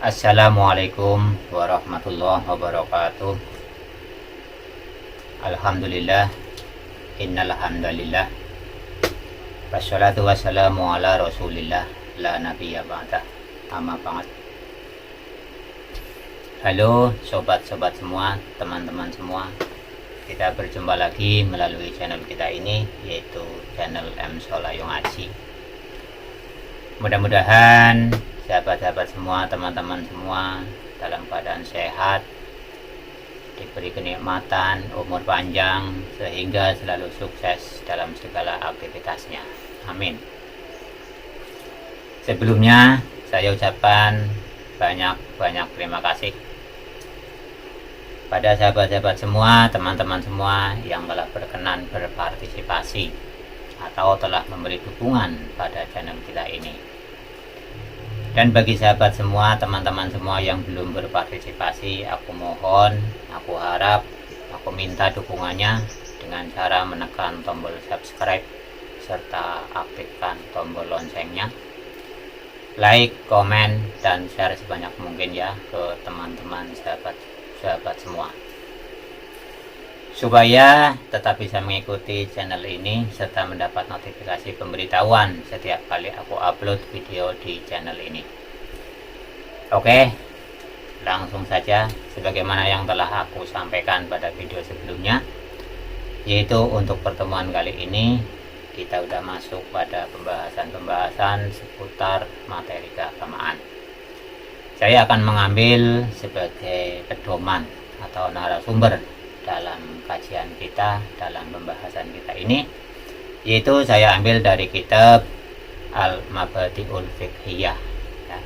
Assalamualaikum warahmatullahi wabarakatuh. Alhamdulillah, innal hamdalillah. Wassalatu wassalamu ala Rasulillah la nabiyya ba'dah. Amma ba'd. Halo sobat-sobat semua, teman-teman semua. Kita berjumpa lagi melalui channel kita ini, yaitu channel M Solayong Aji. Mudah-mudahan sahabat-sahabat semua, teman-teman semua dalam keadaan sehat, diberi kenikmatan, umur panjang, sehingga selalu sukses dalam segala aktivitasnya. Amin. Sebelumnya saya ucapkan banyak terima kasih pada sahabat-sahabat semua, teman-teman semua yang telah berkenan berpartisipasi atau telah memberi dukungan pada channel kita ini. Dan bagi sahabat semua, teman-teman semua yang belum berpartisipasi, aku mohon, aku harap, aku minta dukungannya dengan cara menekan tombol subscribe serta aktifkan tombol loncengnya. Like, komen, dan share sebanyak mungkin ya ke teman-teman sahabat semua, supaya tetap bisa mengikuti channel ini serta mendapat notifikasi pemberitahuan setiap kali aku upload video di channel ini. Oke, langsung saja sebagaimana yang telah aku sampaikan pada video sebelumnya, yaitu untuk pertemuan kali ini kita udah masuk pada pembahasan seputar materi keagamaan. Saya akan mengambil sebagai pedoman atau narasumber dalam kajian kita, dalam pembahasan kita ini, yaitu saya ambil dari kitab Al-Mabadi'ul Fiqhiyah ya.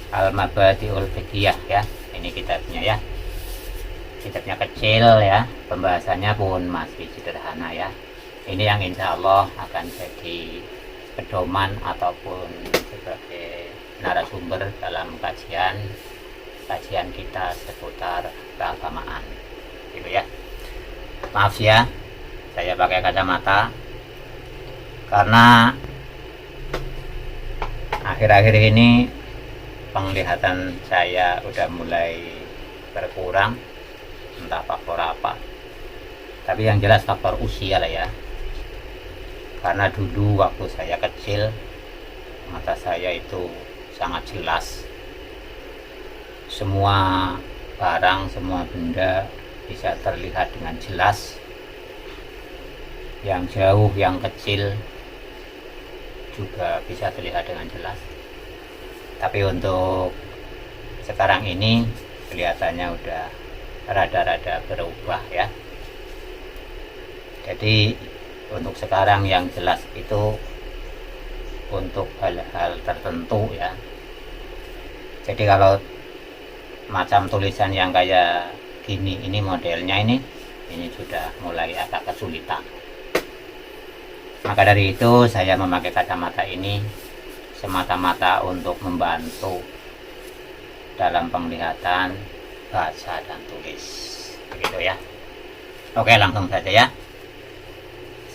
Al-Mabadi'ul Fiqhiyah ya, ini kitabnya ya, kitabnya kecil ya, pembahasannya pun masih sederhana ya. Ini yang insya Allah akan jadi pedoman ataupun sebagai narasumber dalam kajian kita seputar keagamaan gitu ya. Maaf ya, saya pakai kacamata karena akhir-akhir ini penglihatan saya udah mulai berkurang, entah faktor apa, tapi yang jelas faktor usia lah ya. Karena dulu waktu saya kecil, mata saya itu sangat jelas, semua barang, semua benda bisa terlihat dengan jelas, yang jauh, yang kecil juga bisa terlihat dengan jelas. Tapi untuk sekarang ini kelihatannya udah rada-rada berubah ya. Jadi untuk sekarang yang jelas itu untuk hal-hal tertentu ya. Jadi kalau macam tulisan yang kayak gini, ini modelnya ini sudah mulai agak kesulitan. Maka dari itu saya memakai kacamata ini semata-mata untuk membantu dalam penglihatan, baca dan tulis begitu ya. Oke, langsung saja ya.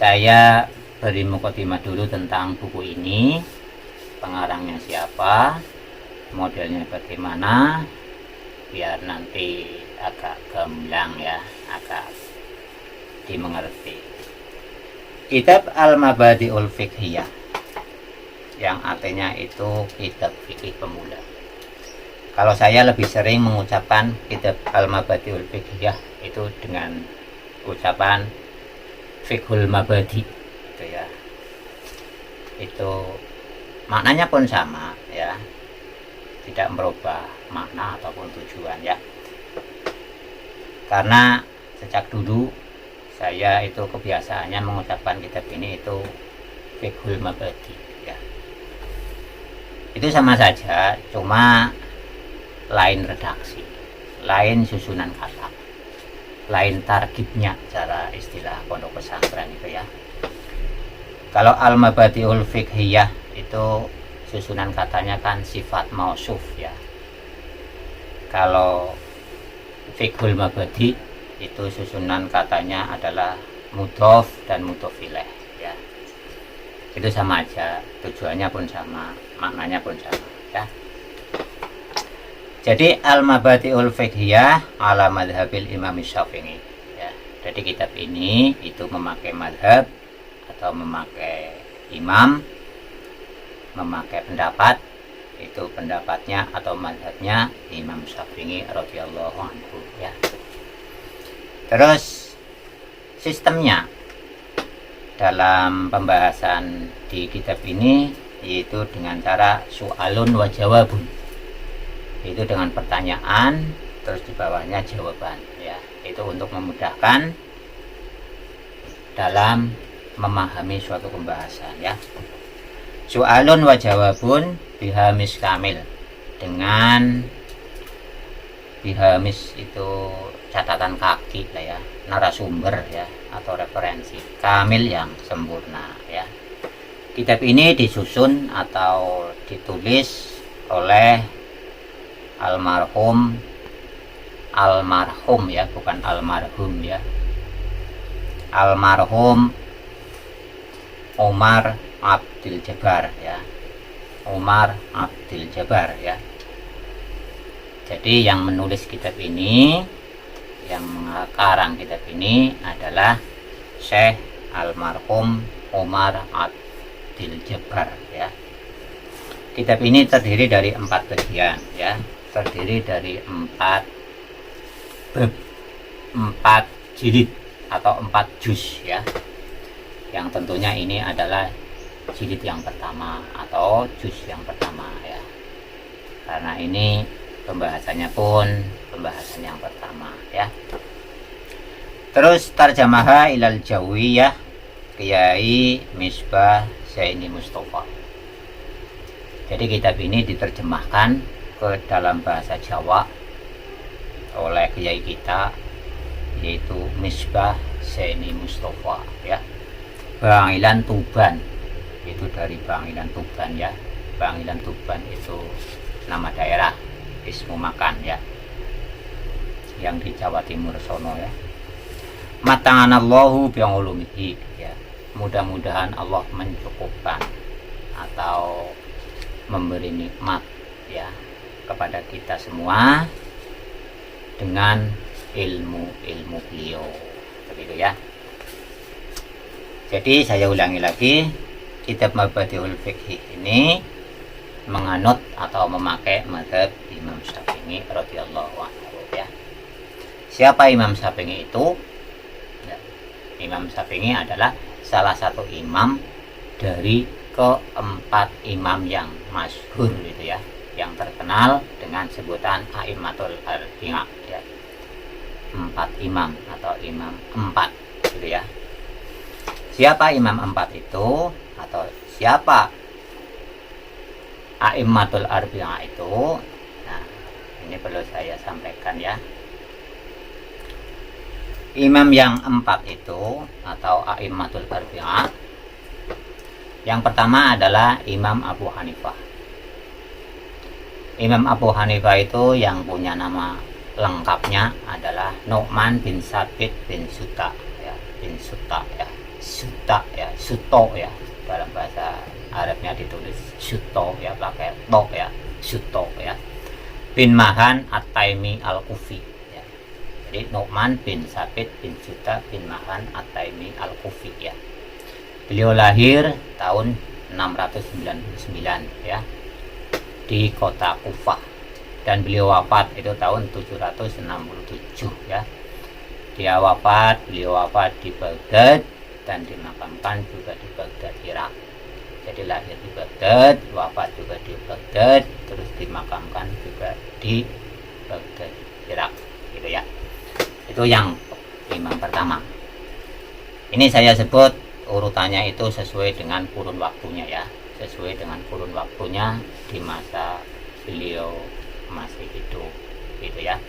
Saya beri mukadimah dulu tentang buku ini, pengarangnya siapa, modelnya bagaimana, biar nanti agak gamblang ya, agak dimengerti. Kitab Al-Mabadi'ul Fiqhiyah, yang artinya itu kitab fikih pemula. Kalau saya lebih sering mengucapkan kitab Al-Mabadi'ul Fiqhiyah itu dengan ucapan Fiqhul Mabadi gitu ya. Itu maknanya pun sama ya, tidak merubah makna ataupun tujuan ya. Karena sejak dulu saya itu kebiasaannya mengucapkan kitab ini itu Fiqhul Mabadi ya. Itu sama saja, cuma lain redaksi, lain susunan kata, lain tarkibnya, cara istilah pondok pesantren itu ya. Kalau Al-Mabadi'ul Fiqhiyah itu susunan katanya kan sifat mausuf ya. Kalau Fiqhul Mabadi itu susunan katanya adalah mudhof dan mudhof ilaih ya. Itu sama aja, tujuannya pun sama, maknanya pun sama ya. Jadi Al-Mabadi'ul Fiqhiyah ala madhabil Imam Syafi'i ya. Jadi kitab ini itu memakai madhab atau memakai imam, memakai pendapat, itu pendapatnya atau madhabnya Imam Syafi'i radhiyallahu anhu ya. Terus sistemnya dalam pembahasan di kitab ini yaitu dengan cara soalun wa jawabun, itu dengan pertanyaan terus di bawahnya jawaban ya. Itu untuk memudahkan dalam memahami suatu pembahasan ya. Soalun wa jawabun bihamis kamil, dengan bihamis itu catatan kaki lah ya, narasumber ya atau referensi kamil yang sempurna ya. Kitab ini disusun atau ditulis oleh almarhum ya, bukan almarhum ya, almarhum Umar Abdul Jabbar ya, Umar Abdul Jabbar ya. Jadi yang menulis kitab ini, yang mengarang kitab ini adalah Syekh almarhum Umar Abdul Jabbar ya. Kitab ini terdiri dari 4 bagian ya, terdiri dari 4 bab, 4 jilid atau 4 juz ya. Yang tentunya ini adalah jilid yang pertama atau juz yang pertama ya, karena ini pembahasannya pun pembahasan yang pertama ya. Terus tarjamaha ilal jawiyah Kiai Misbah Zaini Mustafa. Jadi kitab ini diterjemahkan ke dalam bahasa Jawa oleh kiai kita yaitu Misbah Zaini Mustafa ya, Bangilan Tuban, itu dari Bangilan Tuban ya. Bangilan Tuban itu nama daerah, ismu makan ya, yang di Jawa Timur sono ya. Mata'anallahu bi'ulumihi ya. Mudah-mudahan Allah mencukupkan atau memberi nikmat ya kepada kita semua dengan ilmu-ilmu beliau, begitu ya. Jadi saya ulangi lagi, kitab Mabadi'ul Fiqh ini menganut atau memakai mazhab Imam Syafi'i radhiyallahu anhu ya. Siapa Imam Syafi'i itu? Ya, Imam Syafi'i adalah salah satu imam dari keempat imam yang masyhur gitu ya, yang terkenal dengan sebutan A'immatul Arbi'ah ya. 4 imam atau imam 4 gitu ya. Siapa imam 4 itu atau siapa A'immatul Arbi'ah itu? Nah, ini perlu saya sampaikan ya. Imam yang 4 itu atau A'immatul Arbi'ah, yang pertama adalah Imam Abu Hanifah. Imam Abu Hanifah itu yang punya nama lengkapnya adalah Nu'man bin Sabit bin Suta ya, bin Suta ya, Suta ya, Suto ya, dalam bahasa Arabnya ditulis Suto ya, pakai to ya, Suto ya, bin Mahan At-Taimi Al-Kufi ya. Jadi Nu'man bin Sabit bin Suta bin Mahan At-Taimi Al-Kufi ya. Beliau lahir tahun 699 ya di kota Kufah, dan beliau wafat itu tahun 767 ya. Beliau wafat di Baghdad dan dimakamkan juga di Baghdad, Irak. Jadi lahir di Baghdad, wafat juga di Baghdad, terus dimakamkan juga di Baghdad, Irak gitu ya. Itu yang imam pertama. Ini saya sebut urutannya itu sesuai dengan kurun waktunya ya, sesuai dengan kurun waktunya di masa beliau masih hidup gitu ya.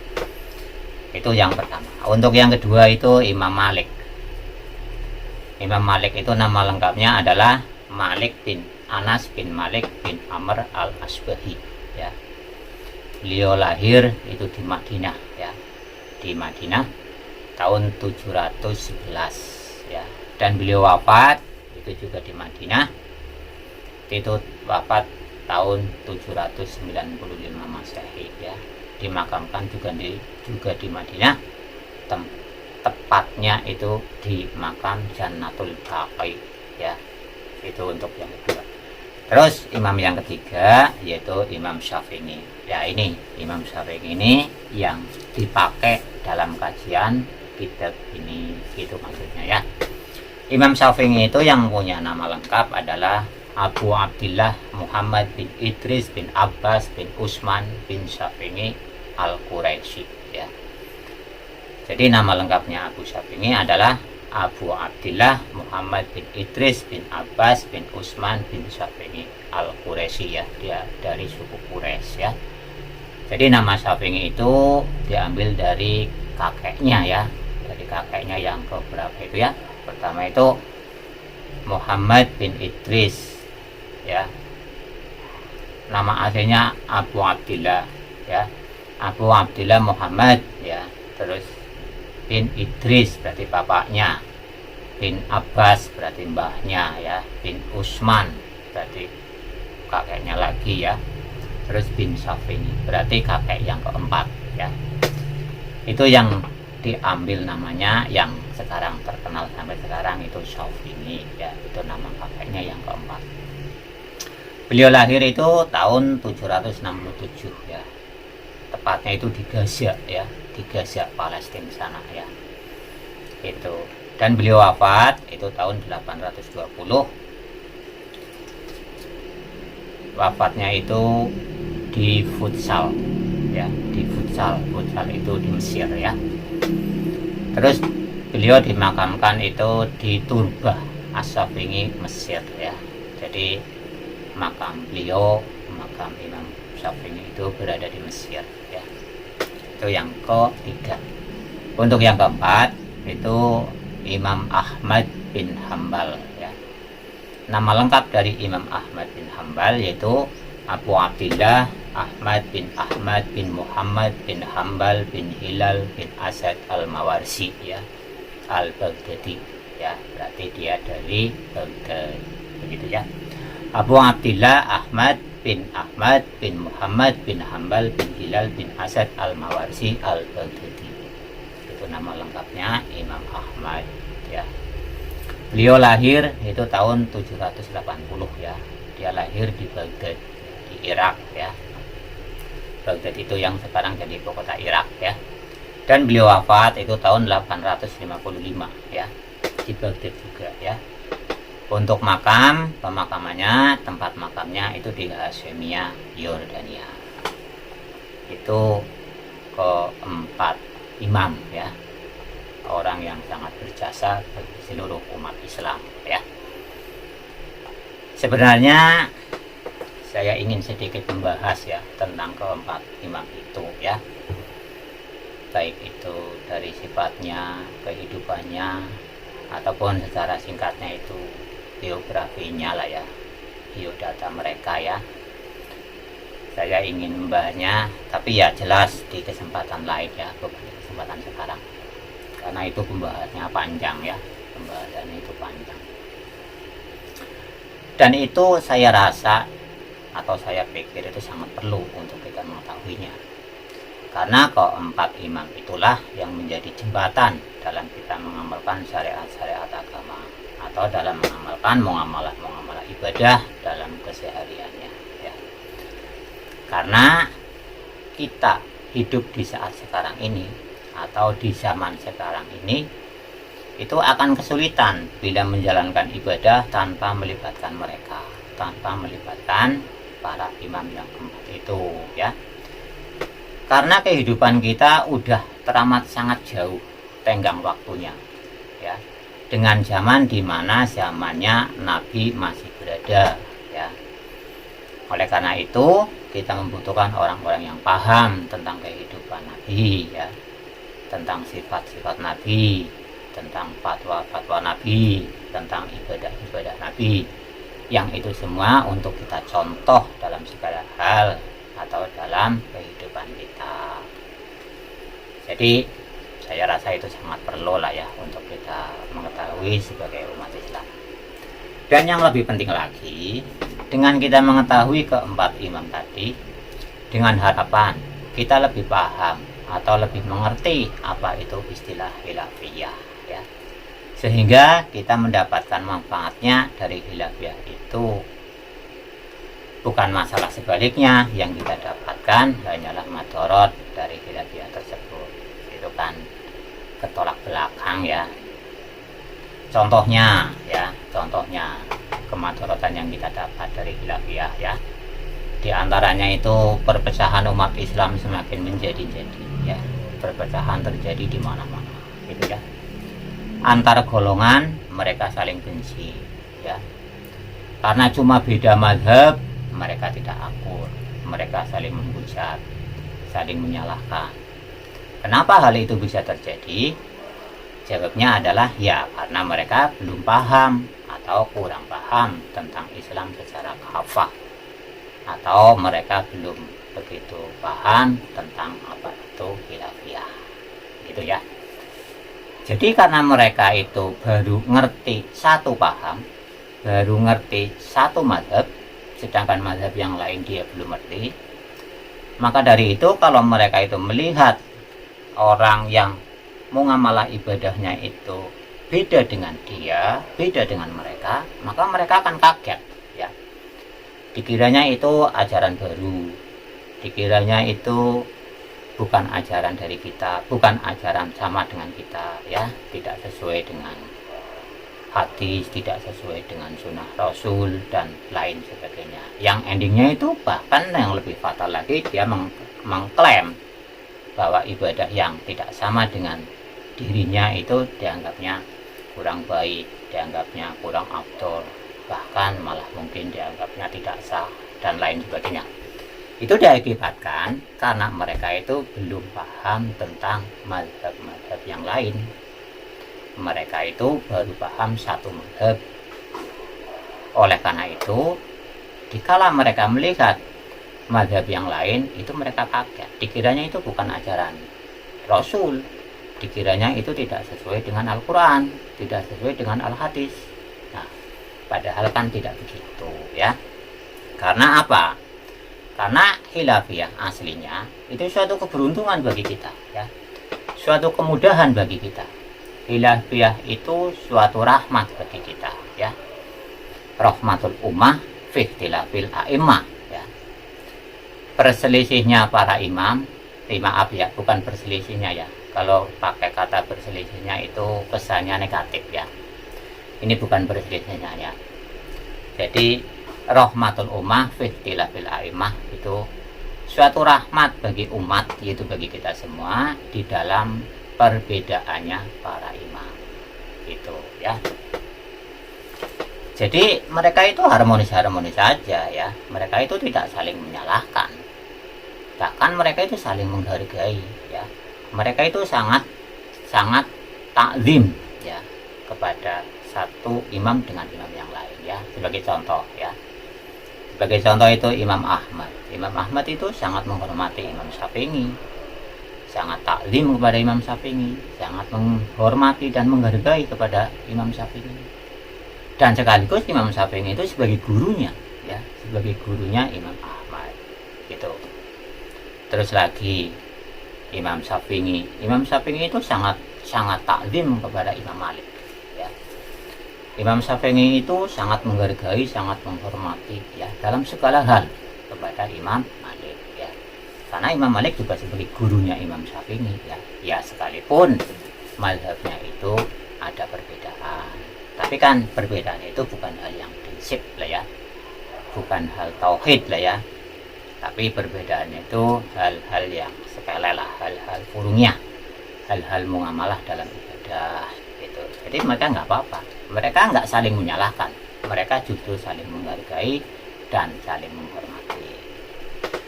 Itu yang pertama. Untuk yang kedua itu Imam Malik. Imam Malik itu nama lengkapnya adalah Malik bin Anas bin Malik bin Amr al-Asbahi ya. Beliau lahir itu di Madinah ya, di Madinah tahun 711 ya, dan beliau wafat itu juga di Madinah, itu wafat tahun 795 Masehi ya. dimakamkan juga di Madinah, tepatnya itu di makam Jannatul Baqi ya. Itu untuk yang kedua. Terus imam yang ketiga yaitu Imam Syafi'i. Ya, ini Imam Syafi'i ini yang dipakai dalam kajian kitab ini, gitu maksudnya ya. Imam Syafi'i itu yang punya nama lengkap adalah Abu Abdillah Muhammad bin Idris bin Abbas bin Utsman bin Syafi'i Al-Quraisy ya. Jadi nama lengkapnya Abu Syafi'i adalah Abu Abdillah Muhammad bin Idris bin Abbas bin Utsman bin Syafi'i Al-Quraisy ya. Dia dari suku Quraisy ya. Jadi nama Syafi'i itu diambil dari kakeknya ya. Dari kakeknya yang keberapa itu ya. Pertama itu Muhammad bin Idris ya. Nama aslinya Abu Abdillah ya. Abu Abdillah Muhammad ya. Terus bin Idris berarti bapaknya, bin Abbas berarti mbahnya ya, bin Utsman berarti kakeknya lagi ya, terus bin Syafi'i berarti kakek yang keempat ya. Itu yang diambil namanya, yang sekarang terkenal sampai sekarang itu Syafi'i ya, itu nama kakeknya yang keempat. Beliau lahir itu tahun 767 ya, tepatnya itu di Gaza ya, di Gaza Palestina sana ya. Itu, dan beliau wafat itu tahun 820. Wafatnya itu di Futsal ya, di Futsal itu di Mesir ya. Terus beliau dimakamkan itu di Turbah As-Syafi'i Mesir ya. Jadi makam beliau, makam Imam Syafi'i itu berada di Mesir ya. Itu yang ketiga. Untuk yang keempat itu Imam Ahmad bin Hambal ya. Nama lengkap dari Imam Ahmad bin Hambal yaitu Abu Abdillah Ahmad bin Muhammad bin Hambal bin Hilal bin Asad al-Mawarsi ya, al-Baghdadi ya, berarti dia dari Baghdad begitu ya. Abu Abdillah Ahmad bin Muhammad bin Hambal bin Hilal bin Asad al-Mawarsi al-Baghdadi. Itu nama lengkapnya Imam Ahmad ya. Beliau lahir itu tahun 780 ya. Dia lahir di Baghdad, di Irak ya. Baghdad itu yang sekarang jadi ibu kota Irak ya. Dan beliau wafat itu tahun 855 ya, di Baghdad juga ya. Untuk makam, pemakamannya, tempat makamnya itu di Hasyimiyah, Yordania. Itu keempat imam ya, orang yang sangat berjasa bagi seluruh umat Islam ya. Sebenarnya saya ingin sedikit membahas ya tentang keempat imam itu ya, baik itu dari sifatnya, kehidupannya, ataupun secara singkatnya itu biografinya lah ya, biodata mereka ya. Saya ingin membahasnya, tapi ya jelas di kesempatan lain ya, bukan di kesempatan sekarang, karena itu pembahasannya panjang ya, pembahasannya itu panjang. Dan itu saya rasa atau saya pikir itu sangat perlu untuk kita mengetahuinya, karena keempat imam itulah yang menjadi jembatan dalam kita mengamalkan syariat-syariat agama, atau dalam mengamalkan muamalah ibadah dalam kesehariannya ya. Karena kita hidup di saat sekarang ini atau di zaman sekarang ini itu akan kesulitan bila menjalankan ibadah tanpa melibatkan mereka, tanpa melibatkan para imam yang keempat itu ya. Karena kehidupan kita udah teramat sangat jauh tenggang waktunya ya, dengan zaman dimana zamannya Nabi masih berada ya. Oleh karena itu kita membutuhkan orang-orang yang paham tentang kehidupan Nabi ya, tentang sifat-sifat Nabi, tentang fatwa-fatwa Nabi, tentang ibadah-ibadah Nabi, yang itu semua untuk kita contoh dalam segala hal atau dalam kehidupan kita. Jadi saya rasa itu sangat perlu lah ya untuk kita mengetahui sebagai umat Islam. Dan yang lebih penting lagi, dengan kita mengetahui keempat imam tadi, dengan harapan kita lebih paham atau lebih mengerti apa itu istilah khilafiyah ya. Sehingga kita mendapatkan manfaatnya dari khilafiyah itu. Bukan masalah sebaliknya, yang kita dapatkan hanyalah madorot dari khilafiyah tersebut. Itu kan ketolak belakang ya. Contohnya kemadorotan yang kita dapat dari khilafiyah ya. Di antaranya itu perpecahan umat Islam semakin menjadi-jadi ya. Perpecahan terjadi di mana-mana gitu ya. Antar golongan mereka saling benci ya. Karena cuma beda mazhab, mereka tidak akur, mereka saling menghujat, saling menyalahkan. Kenapa hal itu bisa terjadi? Jawabnya adalah ya karena mereka belum paham atau kurang paham tentang Islam secara kafah, atau mereka belum begitu paham tentang apa itu khilafiyah gitu ya. Jadi karena mereka itu baru ngerti satu paham, baru ngerti satu mazhab, sedangkan mazhab yang lain dia belum ngerti, maka dari itu kalau mereka itu melihat orang yang muamalah ibadahnya itu beda dengan dia, beda dengan mereka, maka mereka akan kaget ya. Dikiranya itu ajaran baru, dikiranya itu bukan ajaran dari kita, bukan ajaran sama dengan kita ya, tidak sesuai dengan hadis, tidak sesuai dengan sunnah Rasul dan lain sebagainya. Yang endingnya itu bahkan yang lebih fatal lagi, dia mengklaim bahwa ibadah yang tidak sama dengan dirinya itu dianggapnya kurang baik, dianggapnya kurang afdol, bahkan malah mungkin dianggapnya tidak sah dan lain sebagainya. Itu diakibatkan karena mereka itu belum paham tentang mazhab-mazhab yang lain. Mereka itu baru paham satu mazhab. Oleh karena itu, dikala mereka melihat mazhab yang lain, itu mereka kaget. Dikiranya itu bukan ajaran Rasul, dikiranya itu tidak sesuai dengan Al-Quran, tidak sesuai dengan Al-Hadis. Nah, padahal kan tidak begitu ya. Karena apa? Karena khilafiyah aslinya itu suatu keberuntungan bagi kita ya, suatu kemudahan bagi kita. Khilafiyah itu suatu rahmat bagi kita ya, rahmatul ummah fi ikhtilafil a'immah ya. Perselisihnya para imam, maaf ya, bukan perselisihnya ya, kalau pakai kata perselisihnya itu pesannya negatif ya, ini bukan perselisihnya ya. Jadi rahmatul ummah fi ikhtilafil a'immah itu suatu rahmat bagi umat, yaitu bagi kita semua di dalam perbedaannya para imam itu ya. Jadi mereka itu harmonis-harmonis saja ya, mereka itu tidak saling menyalahkan, bahkan mereka itu saling menghargai ya. Mereka itu sangat takzim ya kepada satu imam dengan imam yang lain ya. Sebagai contoh ya, sebagai contoh itu Imam Ahmad itu sangat menghormati Imam Syafi'i, sangat taklim kepada Imam Syafi'i, sangat menghormati dan menghargai kepada Imam Syafi'i, dan sekaligus Imam Syafi'i itu sebagai gurunya ya, sebagai gurunya Imam Ahmad gitu. Terus lagi Imam Syafi'i itu sangat taklim kepada Imam Malik ya. Imam Syafi'i itu sangat menghargai, sangat menghormati ya dalam segala hal kepada Imam Malik ya. Karena Imam Malik juga sebagai gurunya Imam Syafi'i ya. Ya sekalipun mazhabnya itu ada perbedaan, tapi kan perbedaannya itu bukan hal yang prinsip lah ya, bukan hal tauhid lah ya, tapi perbedaannya itu hal-hal yang sepele lah, hal-hal furungnya, hal-hal muamalah dalam ibadah gitu. Jadi mereka nggak apa-apa, mereka nggak saling menyalahkan, mereka justru saling menghargai dan saling menghormati.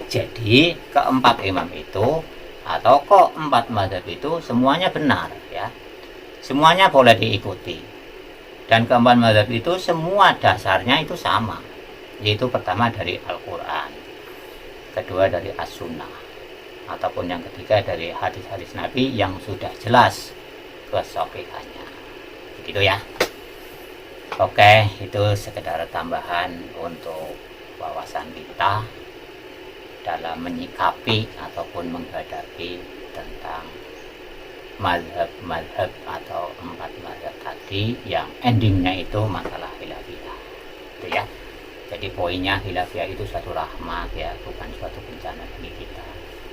Jadi keempat imam itu atau keempat mazhab itu semuanya benar ya, semuanya boleh diikuti, dan keempat mazhab itu semua dasarnya itu sama, yaitu pertama dari Al-Quran, kedua dari As-Sunnah, ataupun yang ketiga dari hadis-hadis Nabi yang sudah jelas kesahihannya. Begitu ya. Oke, itu sekedar tambahan untuk wawasan kita. dalam menyikapi ataupun menghadapi tentang mazhab-mazhab atau 4 mazhab tadi yang endingnya itu masalah khilafiyah itu ya. Jadi poinnya khilafiyah itu suatu rahmat ya, bukan suatu bencana bagi kita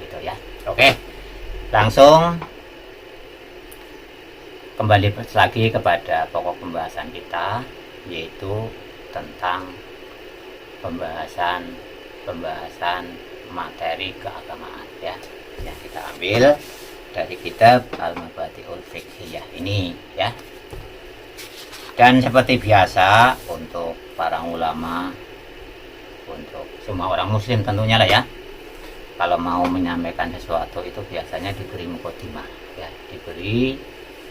gitu ya. Oke, langsung kembali lagi kepada pokok pembahasan kita, yaitu tentang pembahasan materi keagamaan ya, yang kita ambil dari kitab Al-Mabadi'ul Fiqhiyah ini ya. Dan seperti biasa untuk para ulama, untuk semua orang muslim tentunya lah ya, kalau mau menyampaikan sesuatu itu biasanya diberi mukadimah ya,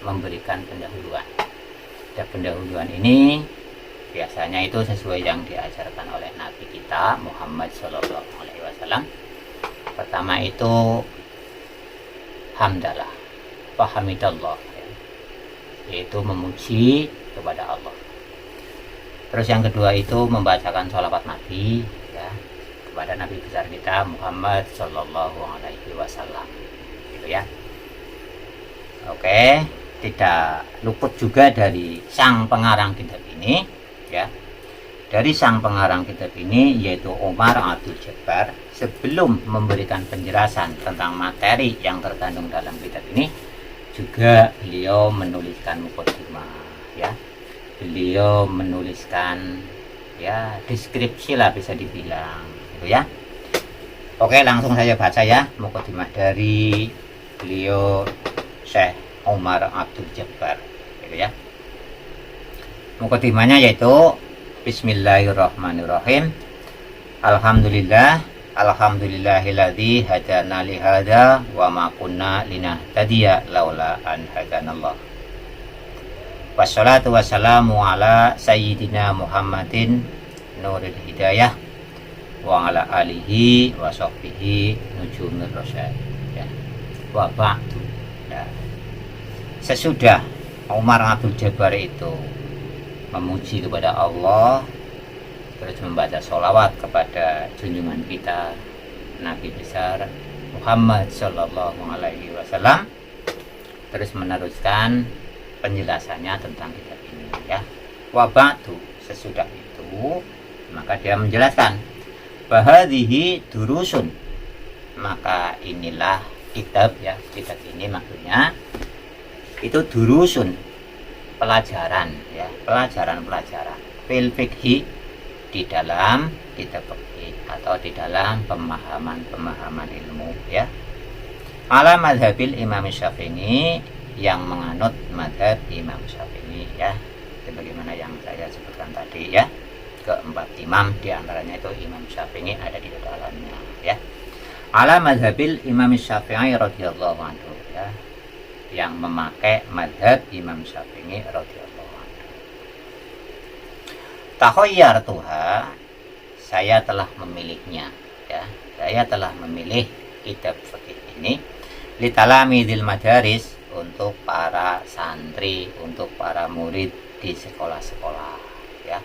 memberikan pendahuluan. Dan pendahuluan ini biasanya itu sesuai yang diajarkan oleh Nabi kita Muhammad Shallallahu Alaihi Wasallam. Pertama itu hamdalah, fahamidallah, yaitu memuji kepada Allah. Terus yang kedua itu membacakan sholawat Nabi ya, kepada Nabi besar kita Muhammad Shallallahu Alaihi Wasallam, gitu ya. Oke, tidak luput juga dari sang pengarang kitab ini ya. Dari sang pengarang kitab ini yaitu Umar Abdul Jabbar, sebelum memberikan penjelasan tentang materi yang terkandung dalam kitab ini, juga beliau menuliskan mukadimah ya. Beliau menuliskan ya deskripsi lah bisa dibilang gitu ya. Oke, langsung saya baca ya mukadimah dari beliau Syekh Umar Abdul Jabbar gitu ya. Mukadimahnya yaitu Bismillahirrahmanirrahim. Alhamdulillahilladzi hadana li hadza wa ma kunna linahtadiya laula an hadanallah. Wassalatu wassalamu ala sayyidina Muhammadin nuril hidayah wa ala alihi wa sahbihi nujumir rasyad ya. Wa ba'du. Nah, sesudah Umar Abdul Jabbar itu memuji kepada Allah, terus membaca sholawat kepada junjungan kita Nabi besar Muhammad Shallallahu Alaihi Wasallam, terus meneruskan penjelasannya tentang kitab ini ya. Wabatu, sesudah itu maka dia menjelaskan bahadihi durusun, maka inilah kitab ya, kitab ini maksudnya itu durusun, pelajaran ya, pelajaran fil fikhi, di dalam kitab fikih atau di dalam pemahaman ilmu ya, ala madhabil Imam Syafi'i, yang menganut madhab Imam Syafi'i ya, sebagaimana yang saya sebutkan tadi ya, keempat imam, diantaranya itu Imam Syafi'i ada di dalamnya ya, ala madhabil Imam Syafi'i radhiyallahu anhu ya, yang memakai madhab Imam Syafi'i radhiyallahu anhu. Takhayyar tuha, saya telah memilihnya ya, saya telah memilih kitab fikih ini litalamidil madaris, untuk para santri, untuk para murid di sekolah-sekolah ya,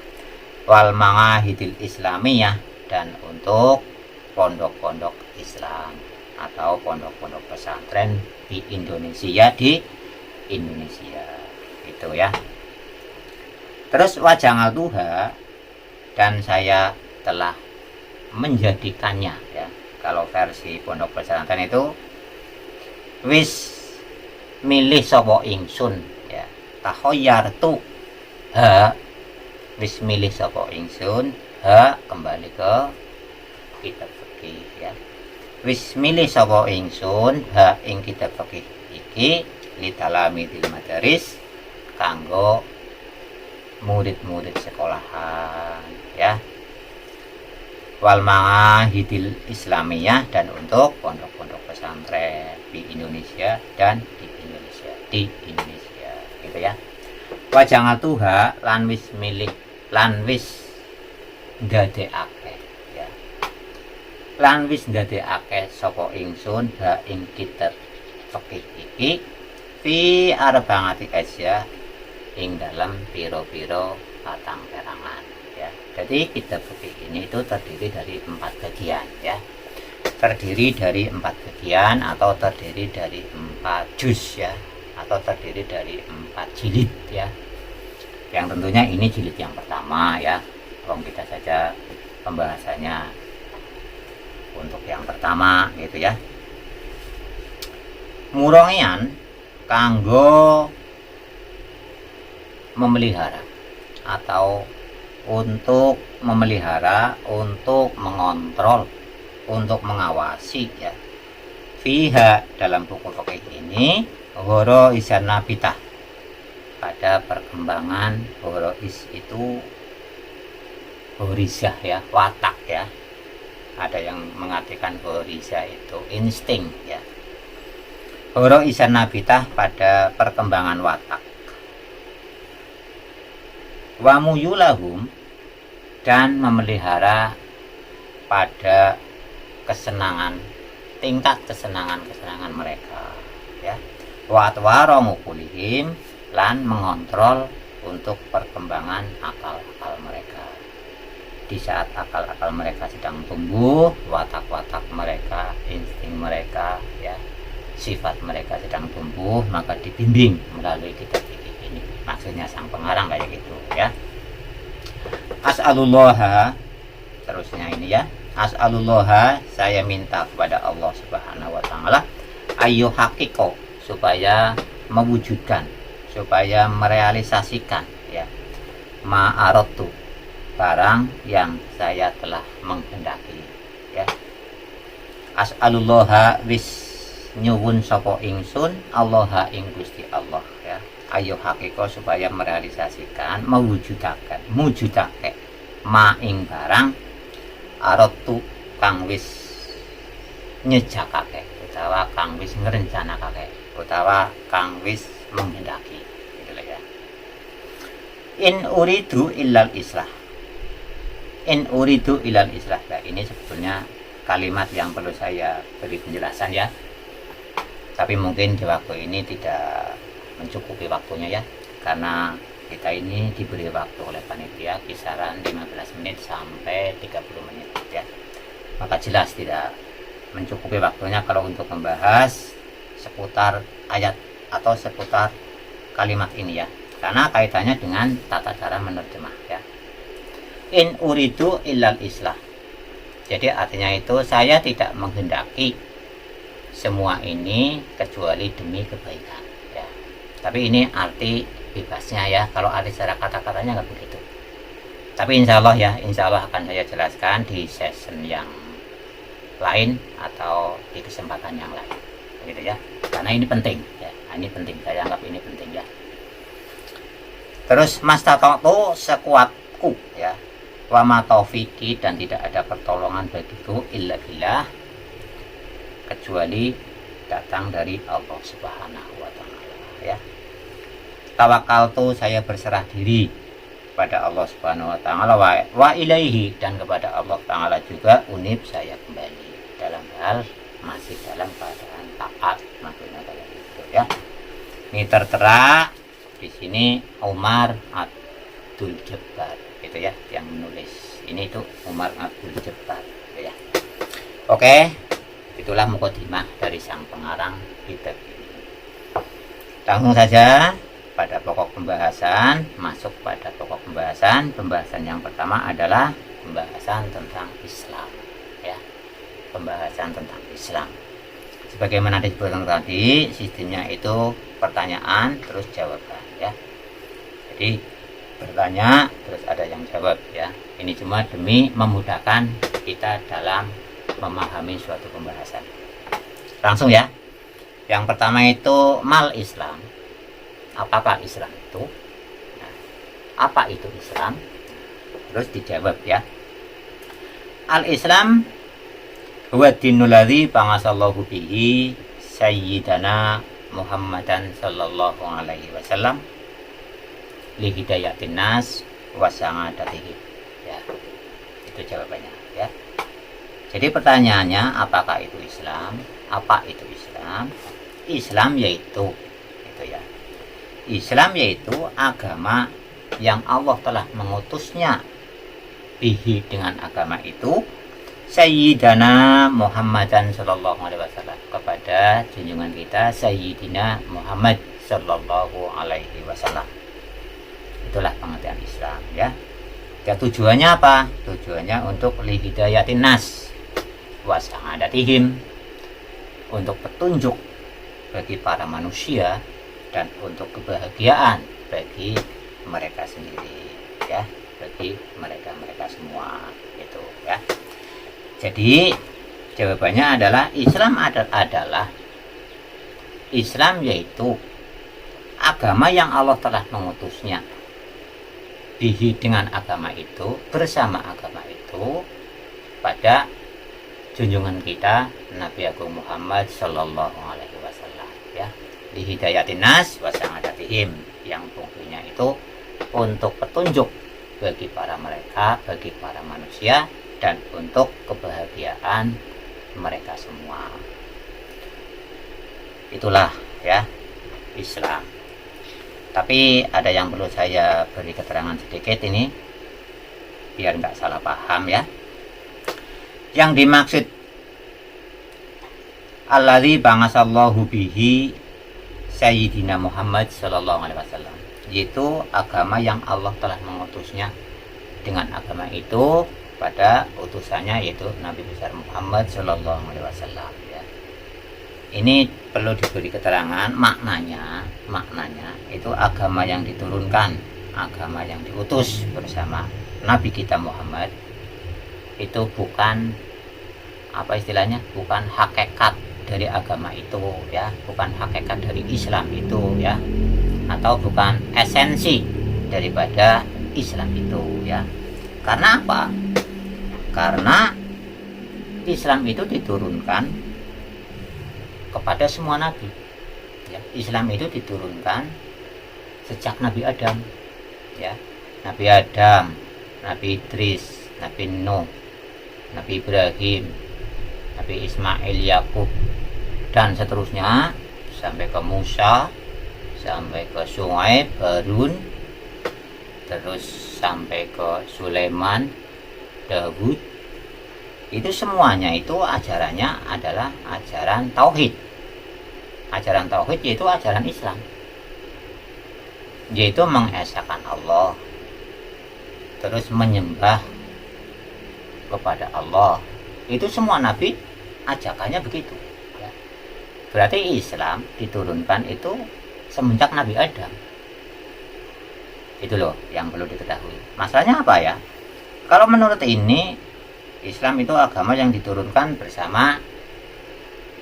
wal ma'ahidil islamiyah, dan untuk pondok-pondok Islam atau pondok-pondok pesantren di Indonesia gitu ya. Terus wajangal tuha, dan saya telah menjadikannya ya, kalau versi pondok pesantren itu wis milih sapa ingsun ya, takhayyartu ha, wis milih sapa ingsun ha, kembali ke kitab fikih ya, wis milih sapa ingsun ha ing kitab fikih iki litalamidil madaris, kanggo murid-murid sekolahan ya, wal ma'ahidil islamiyah, dan untuk pondok-pondok pesantren di Indonesia dan di Indonesia gitu ya. Wajangal tuha, lan wis milih, lan wis ndadekake ya, lan wis ndadekake sapa ingsun ha ing kitab fikih iki fi arba'ati asya, ing dalam piro-piro batang perangan ya. Jadi kitab fikih ini itu terdiri dari 4 bagian ya. terdiri dari 4 bagian atau terdiri dari 4 juz ya, atau terdiri dari 4 jilid ya. Yang tentunya ini jilid yang pertama ya. Kita saja pembahasannya untuk yang pertama gitu ya. Murongian kanggo memelihara atau untuk memelihara, untuk mengontrol, untuk mengawasi ya. Fiha dalam buku fikih ini horo isan nabitah, pada perkembangan horois itu horizah ya, watak ya. Ada yang mengartikan horizah itu insting ya. Horo isan nabitah pada perkembangan watak. Wa muyulahum, dan memelihara pada kesenangan, tingkat kesenangan mereka ya. Wa atwara mukulihim, lan mengontrol untuk perkembangan akal-akal mereka. Di saat akal-akal mereka sedang tumbuh, watak-watak mereka, insting mereka ya, sifat mereka sedang tumbuh, maka dibimbing melalui kitab ini. Maksudnya sang pengarang kayak gitu ya. As'alullah, terusnya ini ya. As'alullah, saya minta kepada Allah Subhanahu wa taala ayu hakiko, supaya mewujudkan, supaya merealisasikan ya, ma'arotu, barang yang saya telah menghendaki ya. As'alullah, wis nyuwun sapa ingsun Allah ing Gusti Allah ya. Ayo hakiko, supaya merealisasikan, mewujudake ma ing barang arotu kang wis nyejakake, utawa kang wis ngrencanakake, utawa kang wis menghendaki gitu ya. In uridu illal islah, in uridu illal islah. Nah, ini sebetulnya kalimat yang perlu saya beri penjelasan ya, tapi mungkin di waktu ini tidak mencukupi waktunya ya, karena kita ini diberi waktu oleh panitia kisaran 15 menit sampai 30 menit ya. Maka jelas tidak mencukupi waktunya kalau untuk membahas seputar ayat atau seputar kalimat ini ya, karena kaitannya dengan tata cara menerjemah ya. In uridu illal islah, jadi artinya itu saya tidak menghendaki semua ini kecuali demi kebaikan ya. Tapi ini arti bebasnya ya, kalau arti secara kata-katanya nggak begitu. Tapi insya Allah ya, insya Allah akan saya jelaskan di session yang lain atau di kesempatan yang lain gitu ya, karena ini penting ya. Ini penting, saya anggap ini penting ya. Terus mastata'tu, sekuatku ya, wa ma taufiki, dan tidak ada pertolongan bagiku illa billah, kecuali datang dari Allah Subhanahu wa taala ya. Tawakaltu, saya berserah diri pada Allah Subhanahu wa taala, wa ilaihi, dan kepada Allah taala juga unib saya kembali, dalam hal masih dalam keadaan taat, maksudnya kayak gitu ya. Ini tertera di sini Umar Abdul Jabbar gitu ya, yang menulis ini itu Umar Abdul Jabbar gitu ya. Oke, itulah mukadimah dari sang pengarang kitab ini. Langsung saja pada pokok pembahasan, masuk pada pokok pembahasan. Pembahasan yang pertama adalah pembahasan tentang Islam ya. Pembahasan tentang Islam. Sebagaimana disebutkan tadi, sistemnya itu pertanyaan terus jawaban ya. Jadi bertanya terus ada yang jawab ya. Ini cuma demi memudahkan kita dalam memahami suatu pembahasan. Langsung ya. Yang pertama itu mal Islam. Apakah Islam itu? Nah, apa itu Islam? Terus dijawab ya. Al-Islam huwa dinul ladzi ba'atsallahu bihi sayyidana Muhammadan sallallahu alaihi wasallam li hidayatin nas wa sa'adatihim. Ya. Itu jawabannya ya. Jadi pertanyaannya, apakah itu Islam? Apa itu Islam? Islam yaitu itu ya. Islam yaitu agama yang Allah telah mengutusnya bihi, dengan agama itu, Sayyidana Muhammadan sallallahu alaihi wasallam, kepada junjungan kita Sayyidina Muhammad sallallahu alaihi wasallam. Itulah pengertian Islam ya. Ya, tujuannya apa? Tujuannya untuk lihidayatin nas wa sa'adatihim, untuk petunjuk bagi para manusia dan untuk kebahagiaan bagi mereka sendiri ya, bagi mereka semua itu ya. Jadi jawabannya adalah Islam adalah Islam, yaitu agama yang Allah telah mengutusnya. Dengan agama itu, bersama agama itu, pada junjungan kita Nabi Agung Muhammad Sallallahu Alaihi Wasallam ya, di hidayatin nas wa sa'adatihim, yang fungsinya itu untuk petunjuk bagi para mereka, bagi para manusia, dan untuk kebahagiaan mereka semua. Itulah ya Islam. Tapi ada yang perlu saya beri keterangan sedikit ini, biar nggak salah paham ya. Yang dimaksud alladzi ba'atsallahu bihi Sayyidina Muhammad sallallahu alaihi wasallam, yaitu agama yang Allah telah mengutusnya. Dengan agama itu pada utusannya, yaitu Nabi besar Muhammad sallallahu alaihi wasallam ya. Ini perlu diberi keterangan maknanya itu agama yang diturunkan, agama yang diutus bersama Nabi kita Muhammad. Itu bukan apa istilahnya, bukan hakikat dari agama itu ya, bukan hakikat dari Islam itu ya, atau bukan esensi daripada Islam itu ya. Karena apa? Karena Islam itu diturunkan kepada semua nabi ya. Islam itu diturunkan sejak Nabi Adam ya, Nabi Adam, Nabi Idris, Nabi Nuh, Nabi Ibrahim, Nabi Ismail, Yakub, dan seterusnya sampai ke Musa, sampai ke Syuaib, Harun, terus sampai ke Sulaiman, Daud. Itu semuanya itu ajarannya adalah ajaran tauhid. Ajaran tauhid yaitu ajaran Islam, yaitu mengesahkan Allah, terus menyembah kepada Allah. Itu semua nabi ajakannya begitu ya. Berarti Islam diturunkan itu semenjak Nabi Adam. Itu loh yang perlu diketahui. Masalahnya apa ya? Kalau menurut ini, Islam itu agama yang diturunkan bersama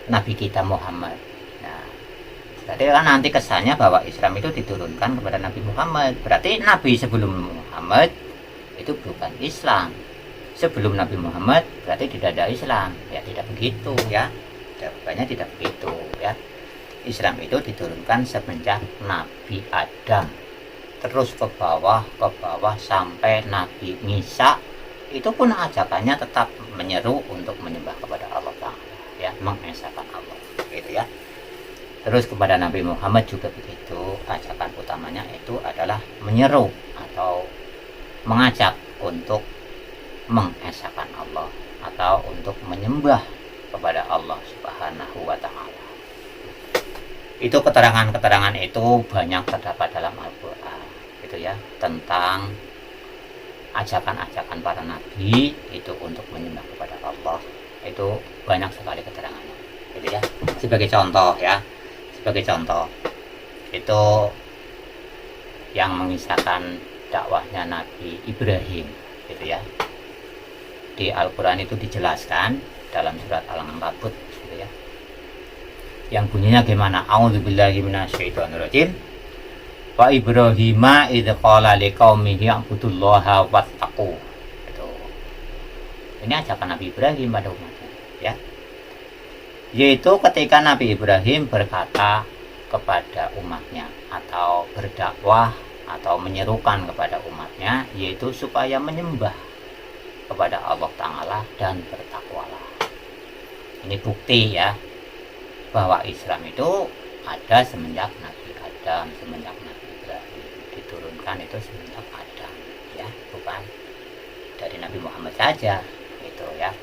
Nabi kita Muhammad. Nah, berarti kan nanti kesannya bahwa Islam itu diturunkan kepada Nabi Muhammad. Berarti Nabi sebelum Muhammad itu bukan Islam. Sebelum Nabi Muhammad berarti tidak ada Islam. Ya tidak begitu ya. Jawabannya tidak begitu ya. Islam itu diturunkan semenjak Nabi Adam, terus ke bawah sampai Nabi Isa. Itu pun ajakannya tetap menyeru untuk menyembah kepada Allah Ta'ala ya, mengesahkan Allah gitu ya. Terus kepada Nabi Muhammad juga begitu, ajakan utamanya itu adalah menyeru atau mengajak untuk mengesahkan Allah atau untuk menyembah kepada Allah Subhanahu wa Ta'ala. Itu keterangan-keterangan itu banyak terdapat dalam Al-Qur'an gitu ya, tentang ajakan-ajakan para nabi itu untuk menyembah kepada Allah. Itu banyak sekali keterangannya gitu ya. Sebagai contoh ya, sebagai contoh itu yang mengisahkan dakwahnya Nabi Ibrahim gitu ya. Di Al-Quran itu dijelaskan dalam surat Al-Ankabut gitu ya, yang bunyinya gimana? A'udzubillahi minasyaitonirrajim. Wa Ibrahima idz qala liqaumihi ibudullaha wattaqu. Itu. Ini ajakan Nabi Ibrahim pada umatnya ya. Yaitu ketika Nabi Ibrahim berkata kepada umatnya atau berdakwah atau menyerukan kepada umatnya, yaitu supaya menyembah kepada Allah Ta'ala dan bertakwalah. Ini bukti ya bahwa Islam itu ada semenjak Nabi Adam, semenjak Nabi Ibrahim, diturunkan itu semenjak Adam ya, bukan dari Nabi Muhammad saja gitu ya.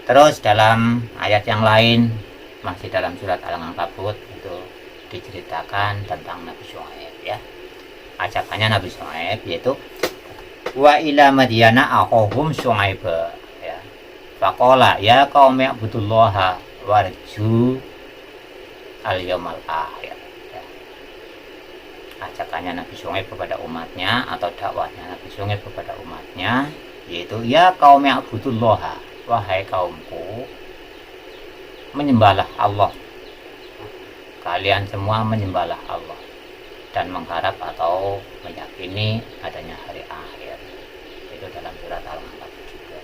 Terus dalam ayat yang lain masih dalam surat Al-Ankabut itu diceritakan tentang Nabi Syuaib ya. Ajakannya Nabi Syuaib yaitu wa ila madyana akhahum Syuaib ya. Faqala ya qaumi ibudullaha warju al-yaumal akhir ya. Ajakannya Nabi Syuaib kepada umatnya atau dakwahnya Nabi Syuaib kepada umatnya yaitu ya qaumi ibudullaha, wahai kaumku, menyembahlah Allah. Kalian semua menyembahlah Allah dan mengharap atau meyakini adanya hari akhir. Itu dalam surat Al-Ankabut juga.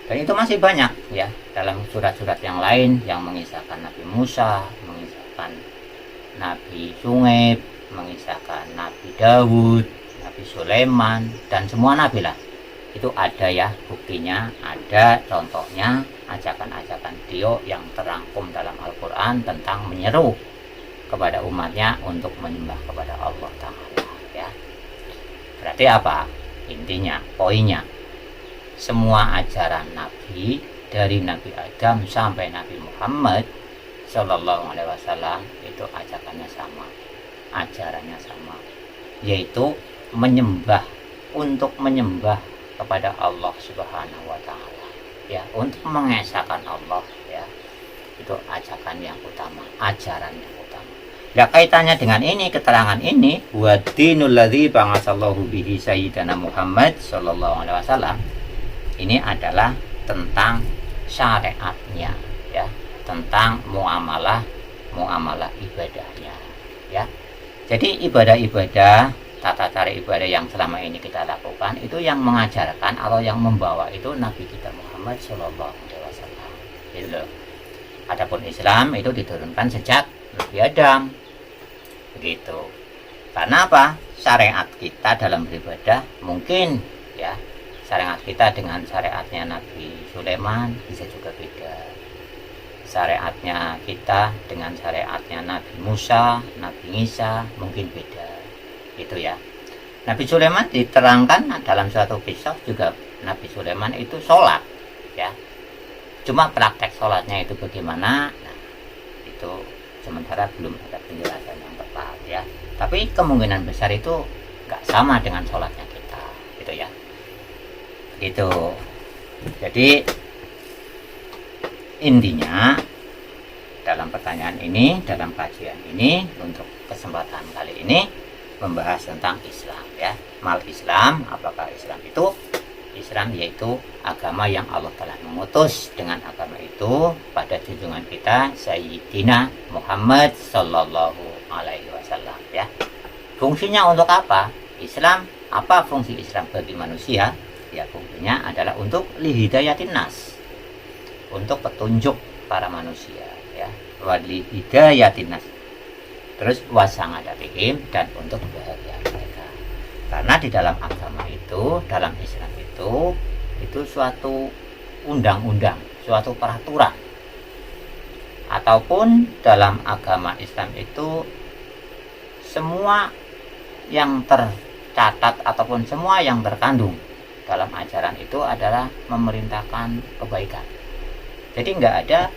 Dan itu masih banyak ya dalam surat-surat yang lain yang mengisahkan Nabi Musa, mengisahkan Nabi Syuaib, mengisahkan Nabi Dawud, Nabi Sulaiman, dan semua nabi lah. Itu ada ya buktinya, ada contohnya ajakan-ajakan beliau yang terangkum dalam Al-Quran tentang menyeru kepada umatnya untuk menyembah kepada Allah Ta'ala ya. Berarti apa? Intinya, poinnya, semua ajaran Nabi dari Nabi Adam sampai Nabi Muhammad Sallallahu Alaihi Wasallam itu ajakannya sama, ajarannya sama, yaitu menyembah, untuk menyembah kepada Allah Subhanahu wa Ta'ala ya, untuk mengesahkan Allah ya. Itu ajakan yang utama, ajaran yang utama. Ya, kaitannya dengan ini, keterangan ini, wa dinul ladzi ba'atsallahu bihi sayyidana Muhammad sallallahu alaihi wasallam, ini adalah tentang syariatnya ya, tentang muamalah ibadahnya ya. Jadi ibadah-ibadah, tata cara ibadah yang selama ini kita lakukan itu yang mengajarkan atau yang membawa itu Nabi kita Muhammad Shallallahu Alaihi Wasallam. Gitu. Adapun Islam itu diturunkan sejak Nabi Adam. Begitu. Karena apa? Syariat kita dalam beribadah mungkin ya, syariat kita dengan syariatnya Nabi Sulaiman bisa juga beda. Syariatnya kita dengan syariatnya Nabi Musa, Nabi Isa mungkin beda. Itu ya. Nabi Sulaiman diterangkan dalam suatu kisah juga, Nabi Sulaiman itu sholat ya. Cuma praktek sholatnya itu bagaimana, nah, itu sementara belum ada penjelasan yang tepat ya. Tapi kemungkinan besar itu nggak sama dengan sholatnya kita, gitu ya. Itu. Jadi intinya dalam pertanyaan ini, dalam kajian ini, untuk kesempatan kali ini membahas tentang Islam ya. Mal Islam, apakah Islam itu? Islam yaitu agama yang Allah telah mengutus dengan agama itu pada junjungan kita Sayyidina Muhammad Sallallahu Alaihi Wasallam ya. Fungsinya untuk apa? Islam, apa fungsi Islam bagi manusia? Ya, fungsinya adalah untuk lihidayatin nas, untuk petunjuk para manusia ya, walihidayatin nas, terus wasangadatihim, dan untuk kebahagiaan mereka. Karena di dalam agama itu, dalam Islam itu suatu undang-undang, suatu peraturan, ataupun dalam agama Islam itu semua yang tercatat ataupun semua yang terkandung dalam ajaran itu adalah memerintahkan kebaikan. Jadi nggak ada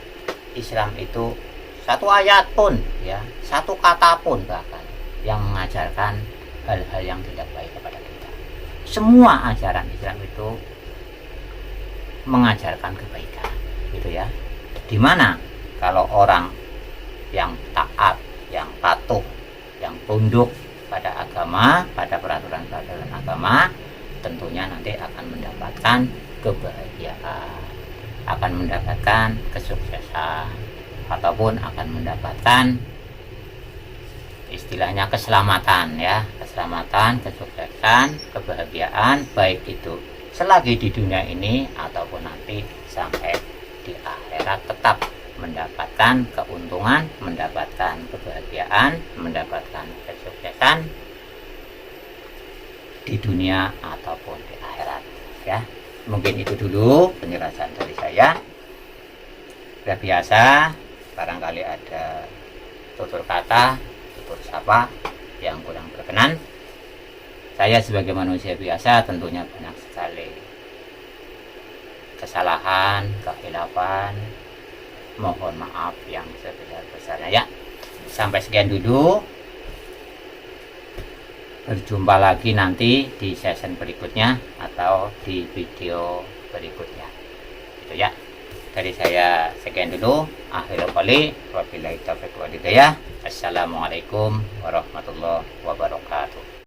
Islam itu satu ayat pun ya, satu kata pun bahkan yang mengajarkan hal-hal yang tidak baik kepada kita. Semua ajaran Islam itu mengajarkan kebaikan, gitu ya. Dimana kalau orang yang taat, yang patuh, yang tunduk pada agama, pada peraturan-peraturan agama, tentunya nanti akan mendapatkan kebahagiaan, akan mendapatkan kesuksesan, ataupun akan mendapatkan istilahnya keselamatan ya, keselamatan, kesuksesan, kebahagiaan, baik itu selagi di dunia ini ataupun nanti sampai di akhirat, tetap mendapatkan keuntungan, mendapatkan kebahagiaan, mendapatkan kesuksesan di dunia ataupun di akhirat ya. Mungkin itu dulu penjelasan dari saya. Sudah biasa, barangkali ada tutur kata, tutur sapa yang kurang berkenan. Saya sebagai manusia biasa tentunya banyak sekali kesalahan, kehilafan, mohon maaf yang sebesar-besarnya ya. Sampai sekian dulu. Berjumpa lagi nanti di session berikutnya atau di video berikutnya. Gitu ya. Dari saya sekian dulu. Akhirul qali wabillahi taufiq wal hidayah. Assalamualaikum warahmatullahi wabarakatuh.